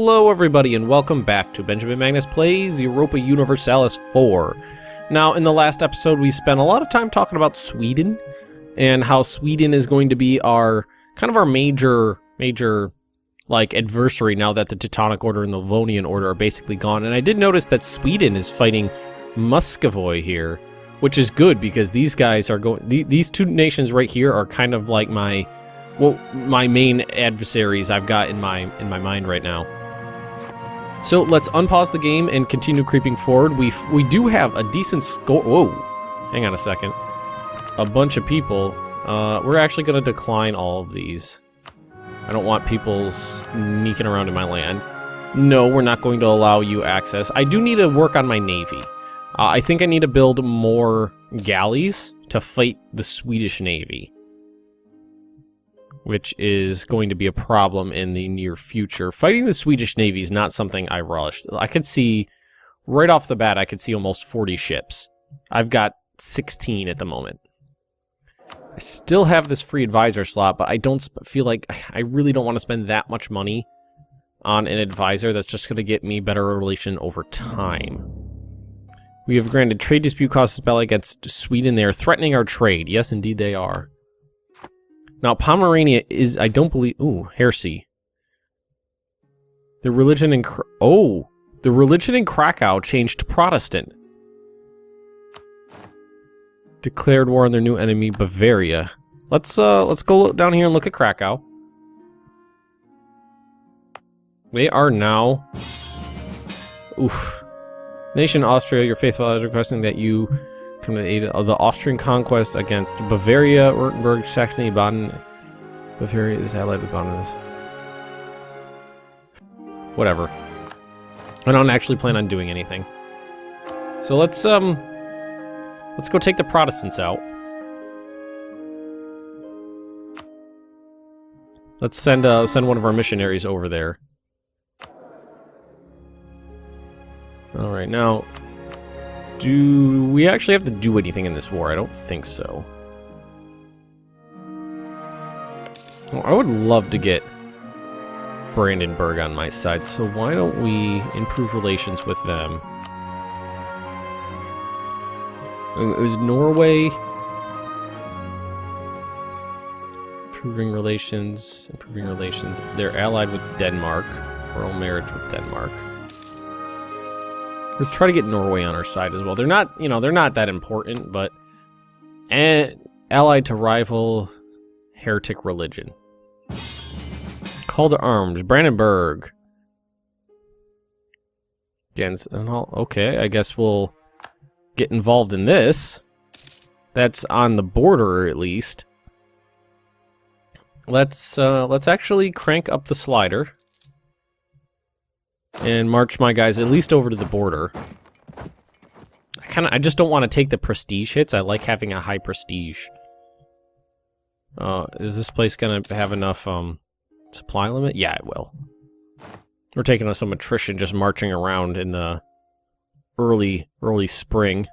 Hello everybody and welcome back to Benjamin Magnus Plays Europa Universalis 4. Now in the last episode we spent a lot of time talking about Sweden and how Sweden is going to be our kind of our major like adversary now that the Teutonic Order and the Livonian Order are basically gone. And I did notice that Sweden is fighting Muscovy here, which is good because these guys are going these two nations right here are kind of like my main adversaries I've got in my mind right now. So let's unpause the game and continue creeping forward. We do have a decent score. Whoa, hang on a second. A bunch of people. We're actually going to decline all of these. I don't want people sneaking around in my land. No, we're not going to allow you access. I do need to work on my navy. I think I need to build more galleys to fight the Swedish navy, which is going to be a problem in the near future. Fighting the Swedish Navy is not something I relish. I could see, right off the bat, I could see almost 40 ships. I've got 16 at the moment. I still have this free advisor slot, but I don't feel like, I really don't want to spend that much money on an advisor that's just going to get me better relation over time. We have granted trade dispute causes battle against Sweden. They are threatening our trade. Yes, indeed they are. Now, Pomerania is, I don't believe... Ooh, heresy. The religion in... the religion in Krakow changed to Protestant. Declared war on their new enemy, Bavaria. Let's go down here and look at Krakow. They are now... Oof. Nation Austria, your faithful allies requesting that you come to the aid of the Austrian conquest against Bavaria, Württemberg, Saxony, Baden. Bavaria is allied with Baden. Whatever. I don't actually plan on doing anything. So let's go take the Protestants out. Let's send one of our missionaries over there. All right, now, do we actually have to do anything in this war? I don't think so. Well, I would love to get Brandenburg on my side, so why don't we improve relations with them? Is Norway improving relations? They're allied with Denmark. Royal marriage with Denmark. Let's try to get Norway on our side as well. They're not, they're not that important, but allied to rival heretic religion. Call to arms, Brandenburg. Against, okay, I guess we'll get involved in this. That's on the border, at least. Let's actually crank up the slider and march my guys at least over to the border. I just don't want to take the prestige hits. I like having a high prestige. Is this place gonna have enough supply limit? Yeah, it will. We're taking some attrition just marching around in the early spring.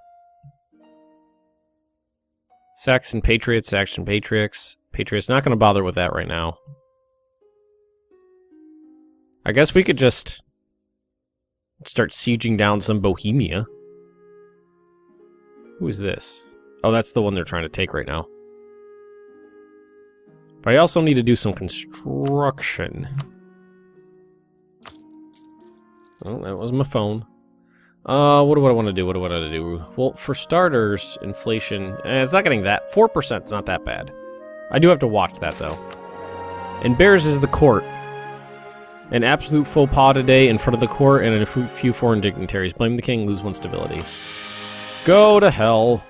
Saxon Patriots, Patriots. Not gonna bother with that right now. I guess we could just start sieging down some Bohemia. Who is this? Oh, that's the one they're trying to take right now. But I also need to do some construction. Oh, that was my phone. What do I want to do? Well, for starters, inflation... it's not getting that. 4%'s not that bad. I do have to watch that, though. And Bears is the court. An absolute faux pas today in front of the court and a few foreign dignitaries. Blame the king, lose one stability. Go to hell.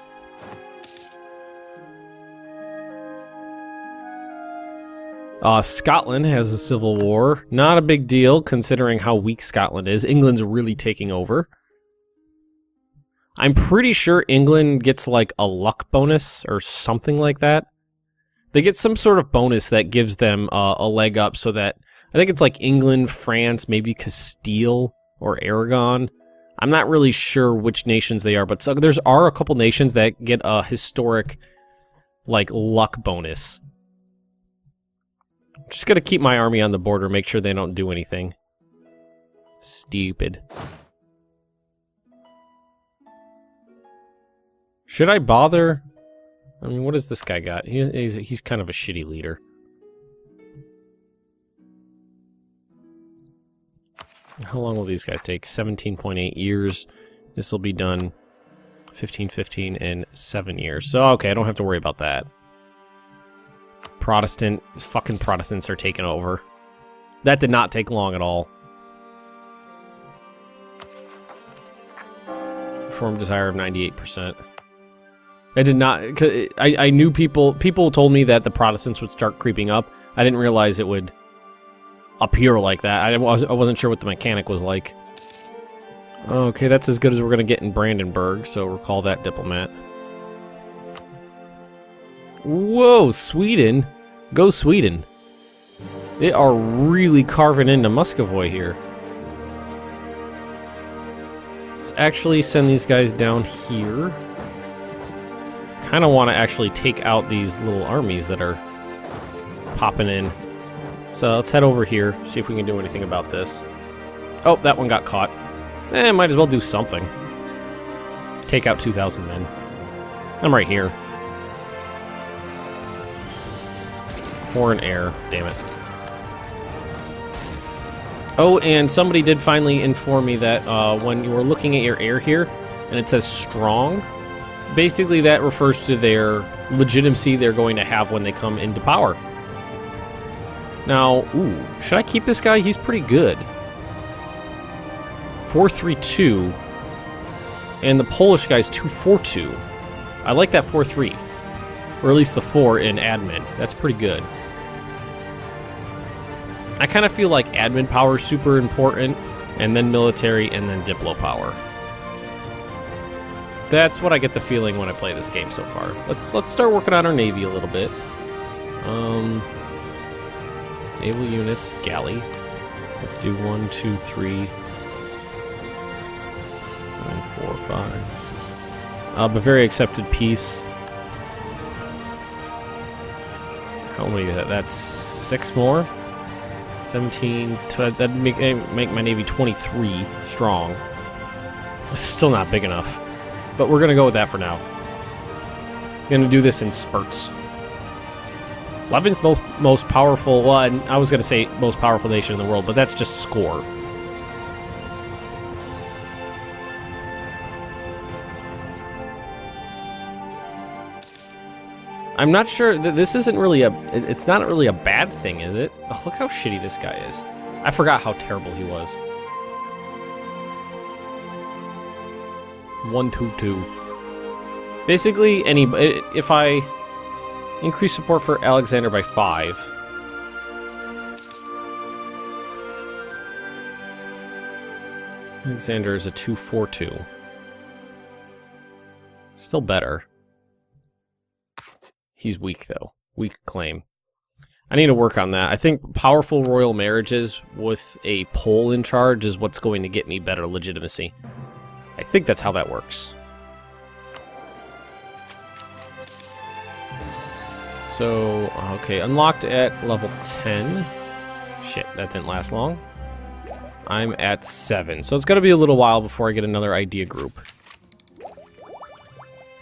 Scotland has a civil war. Not a big deal, considering how weak Scotland is. England's really taking over. I'm pretty sure England gets, like, a luck bonus or something like that. They get some sort of bonus that gives them a leg up so that... I think it's like England, France, maybe Castile or Aragon. I'm not really sure which nations they are, but there are a couple nations that get a historic, like, luck bonus. Just gotta keep my army on the border, make sure they don't do anything. Stupid. Should I bother? I mean, what does this guy got? He's kind of a shitty leader. How long will these guys take? 17.8 years. This will be done 15, 15, and 7 years. So, okay, I don't have to worry about that. Fucking Protestants are taking over. That did not take long at all. Reform desire of 98%. I did not... I knew people told me that the Protestants would start creeping up. I didn't realize it would appear like that. I wasn't sure what the mechanic was like. Okay, that's as good as we're going to get in Brandenburg, so we'll call that diplomat. Whoa, Sweden! Go Sweden! They are really carving into Muscovy here. Let's actually send these guys down here. Kind of want to actually take out these little armies that are popping in. So let's head over here, see if we can do anything about this. Oh, that one got caught. Might as well do something. Take out 2,000 men. I'm right here. Foreign air, damn it. Oh, and somebody did finally inform me that when you are looking at your air here, and it says strong, basically that refers to their legitimacy they're going to have when they come into power. Now, ooh, should I keep this guy? He's pretty good. 432, and the Polish guy's 242. I like that 4-3, or at least the 4 in admin. That's pretty good. I kind of feel like admin power is super important, and then military, and then diplo power. That's what I get the feeling when I play this game so far. Let's start working on our navy a little bit. Naval units, galley. So let's do 1, 2, 3. 4, 5. Bavaria accepted peace. How many? That's 6 more. 17. That'd make my navy 23 strong. It's still not big enough, but we're gonna go with that for now. Gonna do this in spurts. 11th most powerful. Well, I was gonna say most powerful nation in the world, but that's just score. I'm not sure that this isn't really it's not really a bad thing, is it? Oh, look how shitty this guy is. I forgot how terrible he was. 122. Basically, if I increase support for Alexander by 5. Alexander is a 242. Still better. He's weak, though. Weak claim. I need to work on that. I think powerful royal marriages with a Pole in charge is what's going to get me better legitimacy. I think that's how that works. So, okay, unlocked at level 10. Shit, that didn't last long. I'm at 7, so it's going to be a little while before I get another idea group.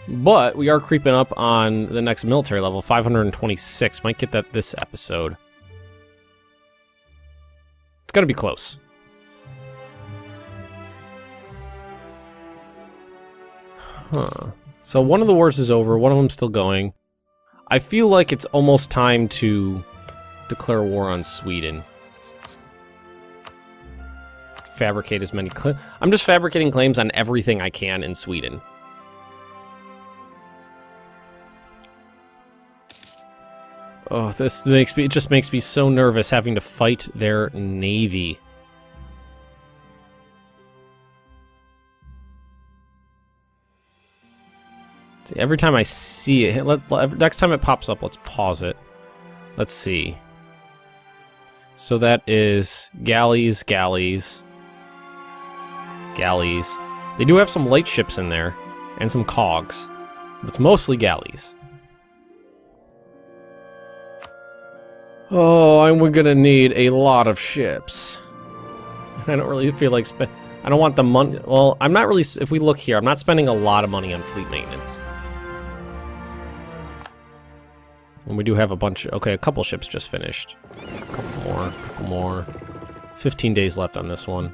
But we are creeping up on the next military level, 526. Might get that this episode. It's gonna be close. Huh. So one of the wars is over, one of them's still going. I feel like it's almost time to declare war on Sweden. Fabricate as many claims. I'm just fabricating claims on everything I can in Sweden. Oh, it just makes me so nervous having to fight their navy. See, every time I see it, next time it pops up, let's pause it. Let's see. So that is galleys, galleys, galleys. They do have some light ships in there, and some cogs. But it's mostly galleys. Oh, and we're gonna need a lot of ships. I don't really feel like I don't want the money. Well, I'm not really. If we look here, I'm not spending a lot of money on fleet maintenance. And we do have a bunch. Okay, a couple ships just finished. A couple more. 15 days left on this one.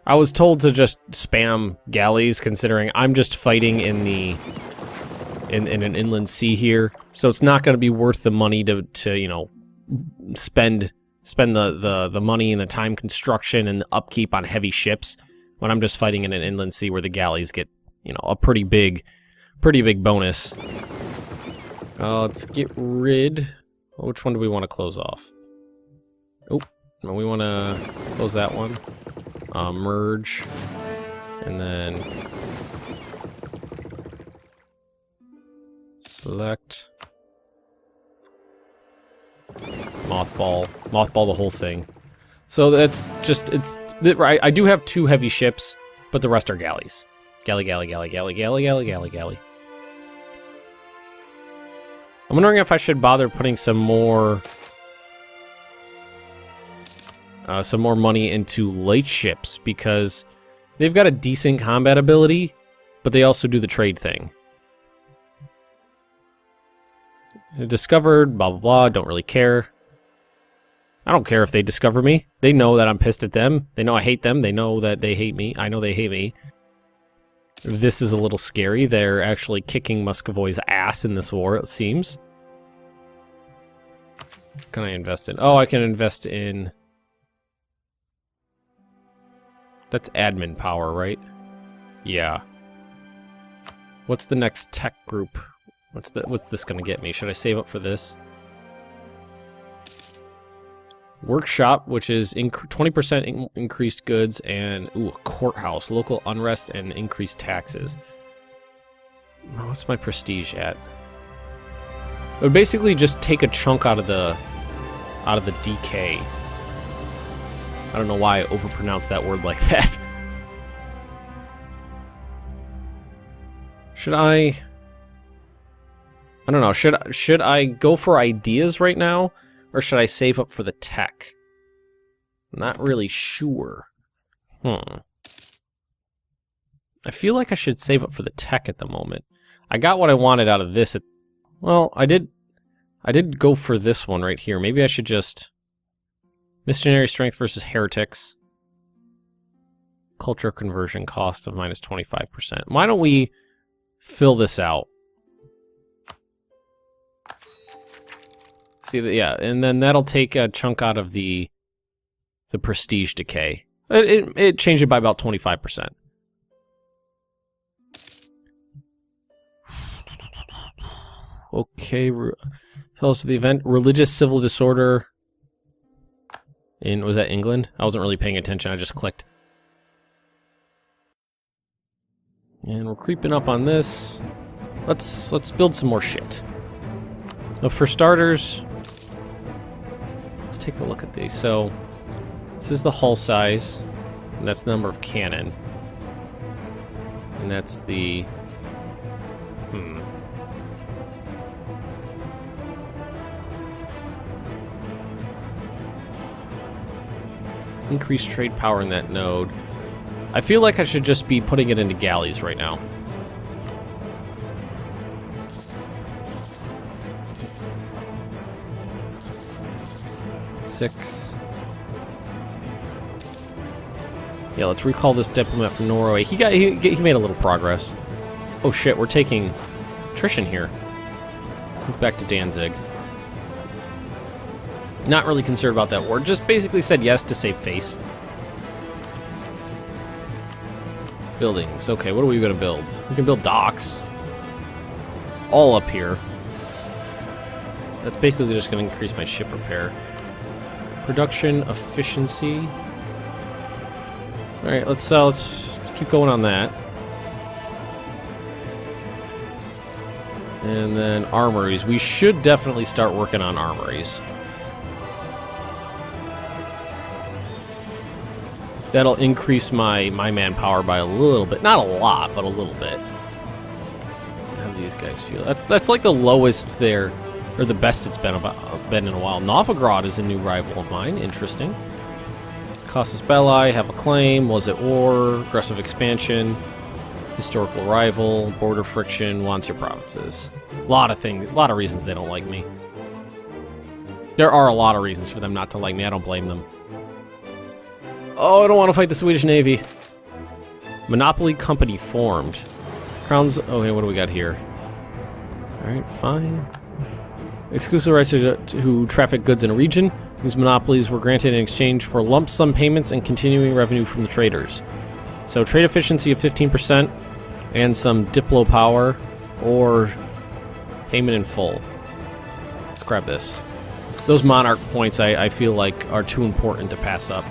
I was told to just spam galleys, considering I'm just fighting in the in an inland sea here, so it's not going to be worth the money to you know spend the money and the time construction and the upkeep on heavy ships when I'm just fighting in an inland sea where the galleys get, you know, a pretty big bonus. Let's get rid. Which one do we want to close off? Oh, no, we want to close that one. Merge, and then select mothball the whole thing. So that's just, I do have 2 heavy ships, but the rest are galleys. Galley. I'm wondering if I should bother putting some more money into light ships, because they've got a decent combat ability, but they also do the trade thing. Discovered, blah, blah, blah, don't really care. I don't care if they discover me. They know that I'm pissed at them. They know I hate them. They know that they hate me. I know they hate me. This is a little scary. They're actually kicking Muscovoy's ass in this war, it seems. What can I invest in? Oh, I can invest in... That's admin power, right? Yeah. What's the next tech group? What's this gonna get me? Should I save up for this? Workshop, which is 20% increased goods, and ooh, a courthouse, local unrest, and increased taxes. What's my prestige at? It would basically just take a chunk out of the DK. I don't know why I overpronounced that word like that. Should I don't know. Should I go for ideas right now, or should I save up for the tech? I'm not really sure. I feel like I should save up for the tech at the moment. I got what I wanted out of this. Well, I did go for this one right here. Maybe I should just... Missionary strength versus heretics. Culture conversion cost of minus 25%. Why don't we fill this out? See that, yeah, and then that'll take a chunk out of the prestige decay. It changed it by about 25%. Okay, tell us the event. Religious civil disorder. Was that England? I wasn't really paying attention, I just clicked. And we're creeping up on this. Let's build some more shit. Now, for starters, let's take a look at these. So, this is the hull size, and that's the number of cannon. And that's the... Increase trade power in that node. I feel like I should just be putting it into galleys right now. Six. Yeah, let's recall this diplomat from Norway. He made a little progress. Oh shit, we're taking attrition here. Move back to Danzig. Not really concerned about that war. Just basically said yes to save face. Buildings. Okay, what are we going to build? We can build docks. All up here. That's basically just going to increase my ship repair. Production efficiency. All right, let's keep going on that. And then armories. We should definitely start working on armories. That'll increase my manpower by a little bit. Not a lot, but a little bit. Let's have the these guys feel? That's like the lowest there, or the best it's been in a while. Novograd is a new rival of mine. Interesting. Casus Belli, have a claim, was at war, aggressive expansion, historical rival, border friction, wants your provinces. A lot of reasons they don't like me. There are a lot of reasons for them not to like me. I don't blame them. Oh, I don't want to fight the Swedish Navy. Monopoly company formed. Crowns. Okay, what do we got here? Alright, fine. Exclusive rights to traffic goods in a region. These monopolies were granted in exchange for lump sum payments and continuing revenue from the traders. So trade efficiency of 15% and some diplo power or payment in full. Let's grab this. Those monarch points I feel like are too important to pass up.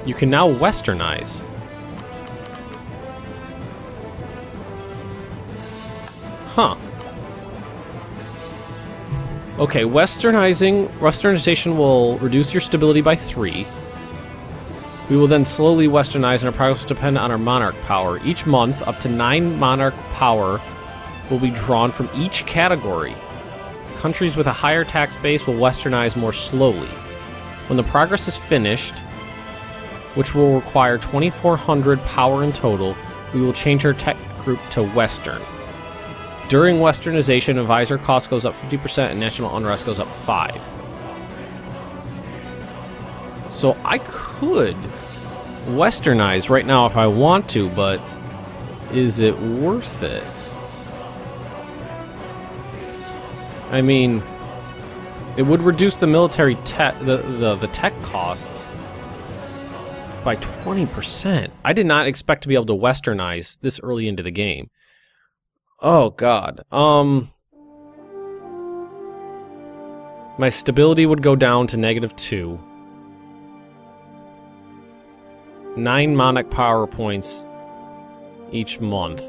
You can now westernize. Huh. Okay, westernization will reduce your stability by 3. We will then slowly westernize, and our progress will depend on our monarch power. Each month, up to 9 monarch power will be drawn from each category. Countries with a higher tax base will westernize more slowly. When the progress is finished, which will require 2,400 power in total, we will change our tech group to Western. During westernization, advisor cost goes up 50% and national unrest goes up 5. So I could westernize right now if I want to, but is it worth it? I mean, it would reduce the military tech, the tech costs by 20%. I did not expect to be able to westernize this early into the game. Oh god. My stability would go down to -2. 9 monarch power points each month.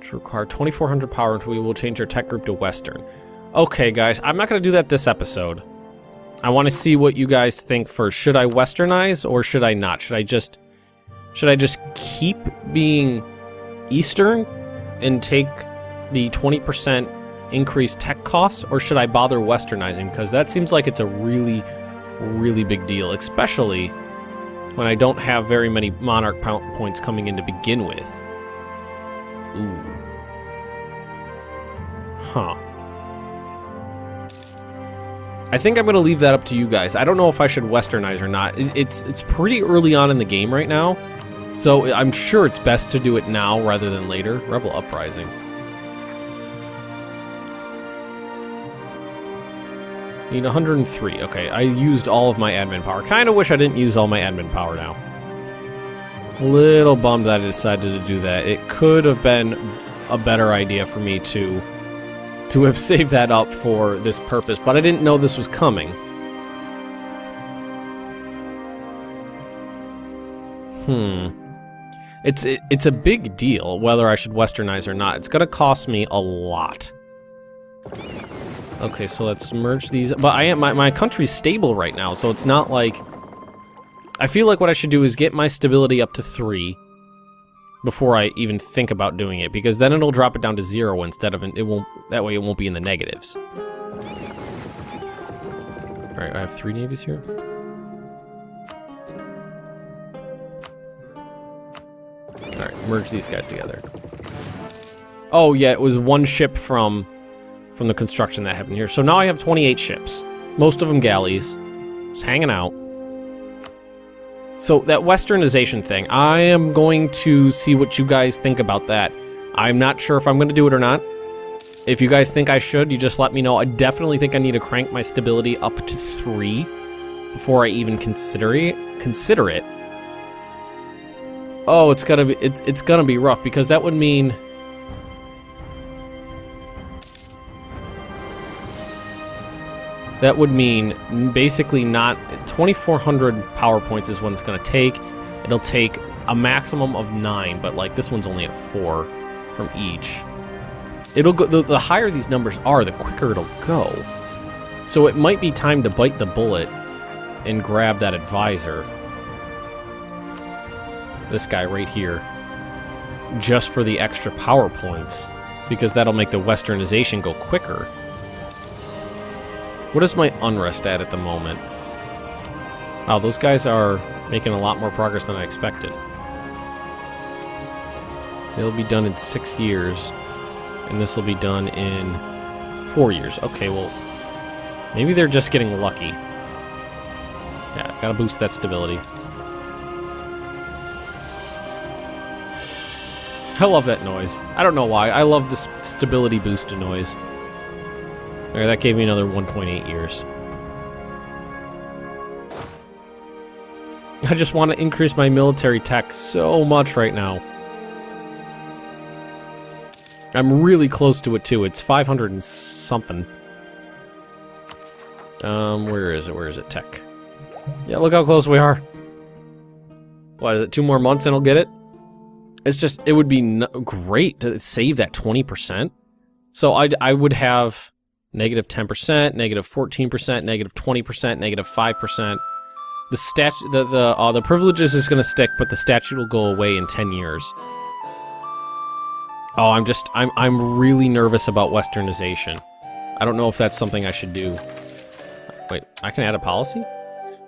To require 2,400 power until we will change our tech group to Western. Okay, guys, I'm not going to do that this episode. I want to see what you guys think first. Should I westernize or should I not? Should I just keep being Eastern and take the 20% increased tech cost, or should I bother westernizing? Because that seems like it's a really, really big deal, especially when I don't have very many monarch points coming in to begin with. Ooh. Huh. I think I'm going to leave that up to you guys. I don't know if I should westernize or not. It's pretty early on in the game right now, so I'm sure it's best to do it now rather than later. Rebel Uprising. Need 103. Okay, I used all of my admin power. Kind of wish I didn't use all my admin power now. A little bummed that I decided to do that. It could have been a better idea for me to have saved that up for this purpose, but I didn't know this was coming. It's a big deal whether I should westernize or not. It's gonna cost me a lot. Okay, so let's merge these. But my country's stable right now, so it's not like... I feel like what I should do is get my stability up to 3 before I even think about doing it, because then it'll drop it down to 0 instead of that way it won't be in the negatives. Alright, I have 3 navies here. Alright, merge these guys together. Oh yeah, it was 1 ship from the construction that happened here. So now I have 28 ships. Most of them galleys. Just hanging out. So that westernization thing, I am going to see what you guys think about that. I'm not sure if I'm going to do it or not. If you guys think I should, you just let me know. I definitely think I need to crank my stability up to 3 before I even consider it. Oh, it's gonna be rough, because that would mean... That would mean basically not... 2,400 power points is what it's going to take. It'll take a maximum of 9, but like this one's only at 4 from each. It'll go... The higher these numbers are, the quicker it'll go. So it might be time to bite the bullet and grab that advisor. This guy right here. just for the extra power points, because that'll make the westernization go quicker. What is my unrest at the moment? Oh, those guys are making a lot more progress than I expected. They'll be done in 6 years, and this will be done in 4 years. Okay, well, maybe they're just getting lucky. Yeah, gotta boost that stability. I love that noise. I don't know why. I love this stability boost noise. Okay, that gave me another 1.8 years. I just want to increase my military tech so much right now. I'm really close to it, too. It's 500 and something. Where is it? Where is it? Tech. Yeah, look how close we are. What, is it 2 more months and I'll get it? It's just, it would be great to save that 20%. So I would have negative 10%, negative 14%, negative 20%, negative 5%. The privileges is going to stick, but the statute will go away in 10 years. Oh, I'm really nervous about westernization. I don't know if that's something I should do. Wait, I can add a policy?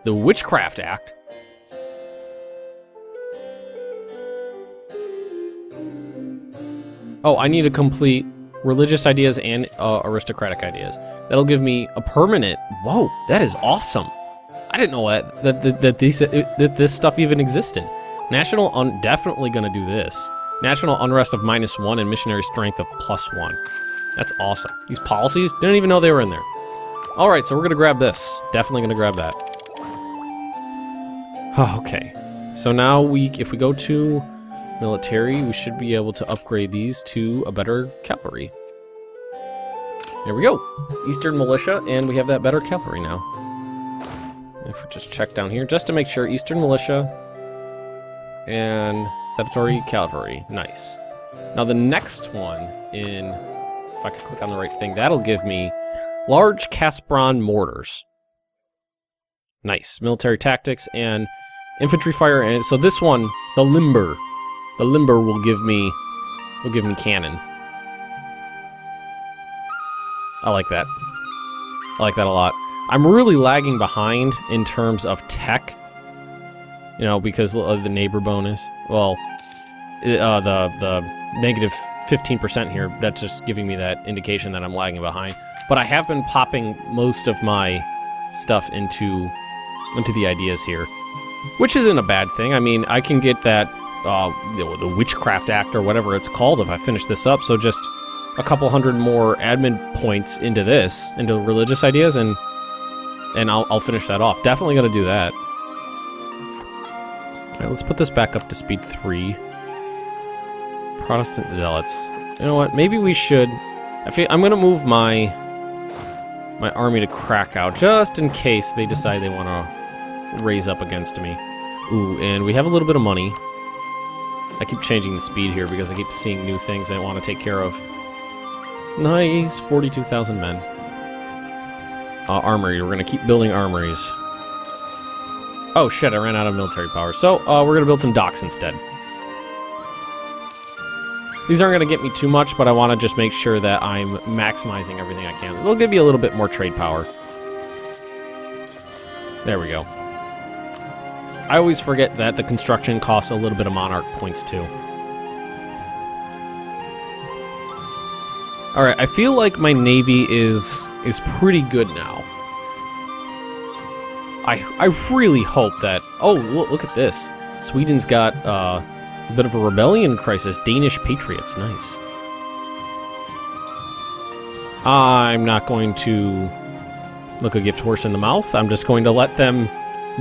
The Witchcraft Act? Oh, I need to complete religious ideas and aristocratic ideas. That'll give me a permanent... Whoa, that is awesome. I didn't know that this stuff even existed. National definitely going to do this. National unrest of -1 and missionary strength of +1. That's awesome. These policies, didn't even know they were in there. All right, so we're going to grab this. Definitely going to grab that. Oh, okay. So now if we go to military, we should be able to upgrade these to a better cavalry. There we go. Eastern militia, and we have that better cavalry now. If we just check down here, just to make sure, Eastern militia and statutory cavalry. Nice. Now the next one if I can click on the right thing, that'll give me large Caspron mortars. Nice. Military tactics and infantry fire, and so this one, the limber will give me cannon. I like that. I like that a lot. I'm really lagging behind in terms of tech, you know, because of the neighbor bonus. Well, the negative 15% here, that's just giving me that indication that I'm lagging behind. But I have been popping most of my stuff into the ideas here, which isn't a bad thing. I mean, I can get that, the Witchcraft Act or whatever it's called if I finish this up, so just a couple hundred more admin points into religious ideas, and I'll finish that off. Definitely going to do that. All right, let's put this back up to speed 3. Protestant zealots. You know what? Maybe we should... I'm going to move my army to Krakow, just in case they decide they want to raise up against me. Ooh, and we have a little bit of money. I keep changing the speed here because I keep seeing new things I want to take care of. Nice, 42,000 men. Armory, we're going to keep building armories. Oh shit, I ran out of military power. So, we're going to build some docks instead. These aren't going to get me too much, but I want to just make sure that I'm maximizing everything I can. It'll give me a little bit more trade power. There we go. I always forget that the construction costs a little bit of monarch points too. Alright, I feel like my navy is pretty good now. I really hope that... Oh, look at this. Sweden's got a bit of a rebellion crisis. Danish patriots, nice. I'm not going to look a gift horse in the mouth. I'm just going to let them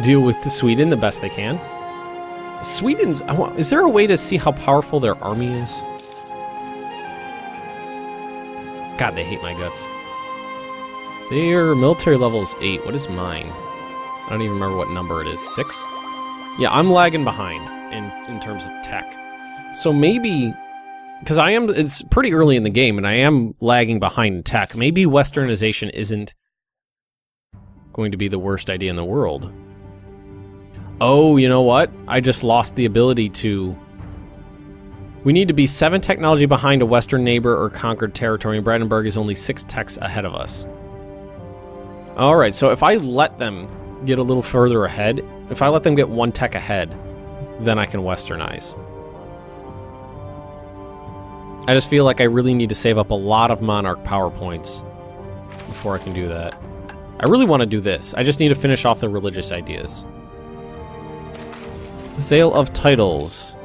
deal with Sweden the best they can. Sweden's... Is there a way to see how powerful their army is? God, they hate my guts. Their military level is 8. What is mine? I don't even remember what number it is. 6? Yeah, I'm lagging behind in terms of tech. So maybe... Because it's pretty early in the game, and I am lagging behind in tech. Maybe westernization isn't going to be the worst idea in the world. Oh, you know what? I just lost the ability to We need to be 7 technology behind a western neighbor or conquered territory, and Brandenburg is only 6 techs ahead of us. Alright, so if I let them get a little further ahead, if I let them get 1 tech ahead, then I can westernize. I just feel like I really need to save up a lot of monarch power points before I can do that. I really want to do this. I just need to finish off the religious ideas. Sale of titles.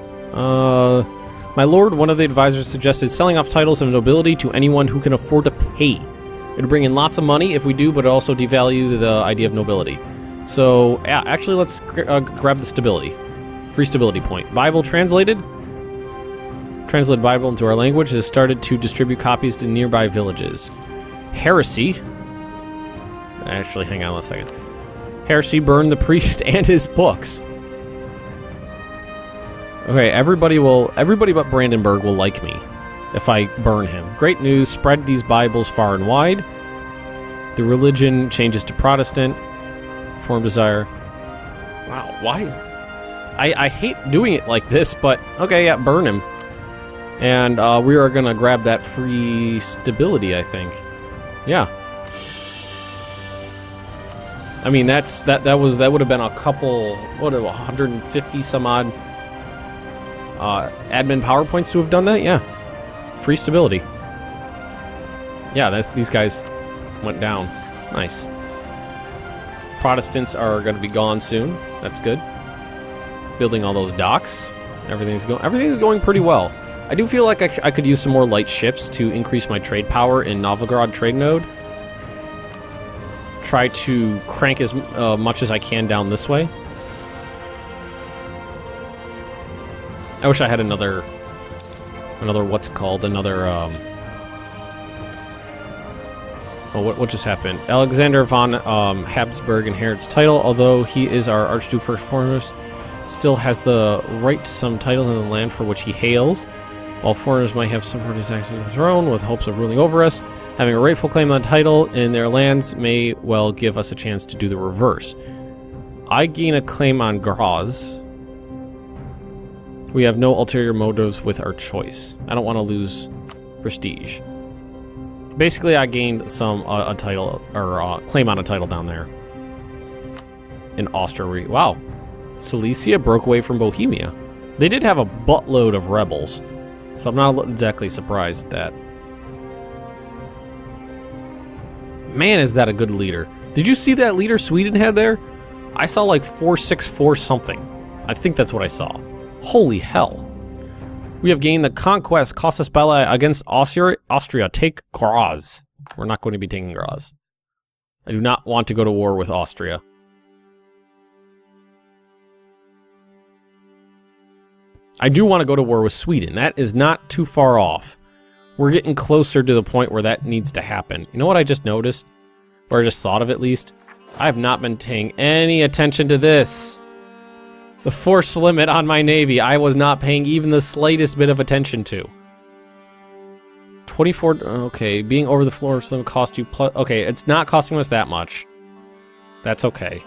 My lord, one of the advisors suggested selling off titles of nobility to anyone who can afford to pay. It'll bring in lots of money if we do, but also devalue the idea of nobility. So, yeah, actually, let's grab the stability. Free stability point. Bible translated. Translated Bible into our language has started to distribute copies to nearby villages. Heresy. Actually, hang on a second. Heresy burned the priest and his books. Okay, everybody but Brandenburg will like me if I burn him. Great news, spread these Bibles far and wide. The religion changes to Protestant. Form desire. Wow, why? I hate doing it like this, but okay, yeah, burn him. And we are gonna grab that free stability, I think. Yeah. I mean, that would have been a couple, 150 some odd admin power points to have done that. Yeah, free stability. Yeah, these guys went down. Nice. Protestants are going to be gone soon. That's good. Building all those docks. Everything's going pretty well. I do feel like I could use some more light ships to increase my trade power in Novgorod trade node. Try to crank as much as I can down this way. I wish I had another what's it called? Another, oh, what just happened? Alexander von Habsburg inherits title, although he is our Archduke first foremost, still has the right to some titles in the land for which he hails. While foreigners might have supported his access to the throne with hopes of ruling over us, having a rightful claim on the title in their lands may well give us a chance to do the reverse. I gain a claim on Graz. We have no ulterior motives with our choice. I don't want to lose prestige. Basically, I gained a title, or claim on a title down there. In Austria. Wow. Silesia broke away from Bohemia. They did have a buttload of rebels, so I'm not exactly surprised at that. Man, is that a good leader. Did you see that leader Sweden had there? I saw like 464 something. I think that's what I saw. Holy hell. We have gained the conquest, casus belli against Austria. Take Graz. We're not going to be taking Graz. I do not want to go to war with Austria. I do want to go to war with Sweden. That is not too far off. We're getting closer to the point where that needs to happen. You know what I just noticed? Or I just thought of at least? I have not been paying any attention to this. The force limit on my navy, I was not paying even the slightest bit of attention to. 24, okay, being over the force limit cost you plus, okay, it's not costing us that much. That's okay.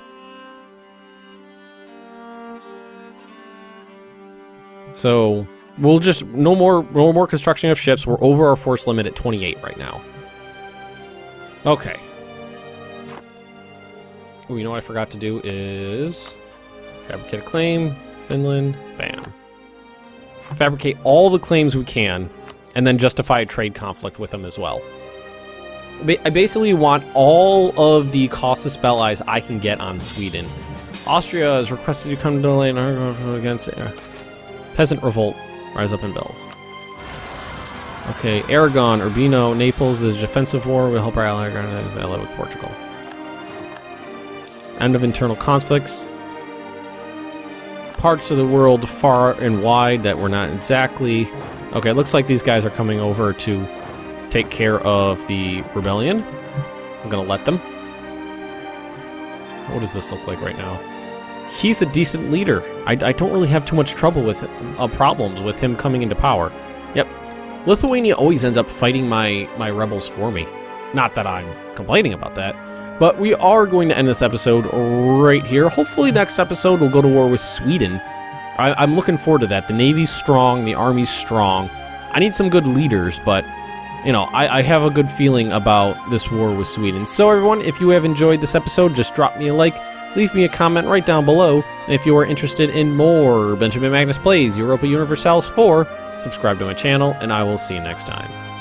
So, we'll just, no more construction of ships. We're over our force limit at 28 right now. Okay. Oh, you know what I forgot to do is fabricate a claim, Finland, bam. Fabricate all the claims we can, and then justify a trade conflict with them as well. I basically want all of the casus belli I can get on Sweden. Austria is requested to come to the land against peasant revolt. Rise up in bells. Okay, Aragon, Urbino, Naples. This defensive war will help our ally with Portugal. End of internal conflicts. Parts of the world far and wide that we're not exactly... Okay, it looks like these guys are coming over to take care of the rebellion. I'm gonna let them. What does this look like right now? He's a decent leader. I don't really have too much trouble with problems with him coming into power. Yep. Lithuania always ends up fighting my rebels for me. Not that I'm complaining about that. But we are going to end this episode right here. Hopefully next episode we'll go to war with Sweden. I'm looking forward to that. The Navy's strong, the Army's strong. I need some good leaders, but, you know, I have a good feeling about this war with Sweden. So everyone, if you have enjoyed this episode, just drop me a like, leave me a comment right down below, and if you are interested in more Benjamin Magnus Plays Europa Universalis 4, subscribe to my channel, and I will see you next time.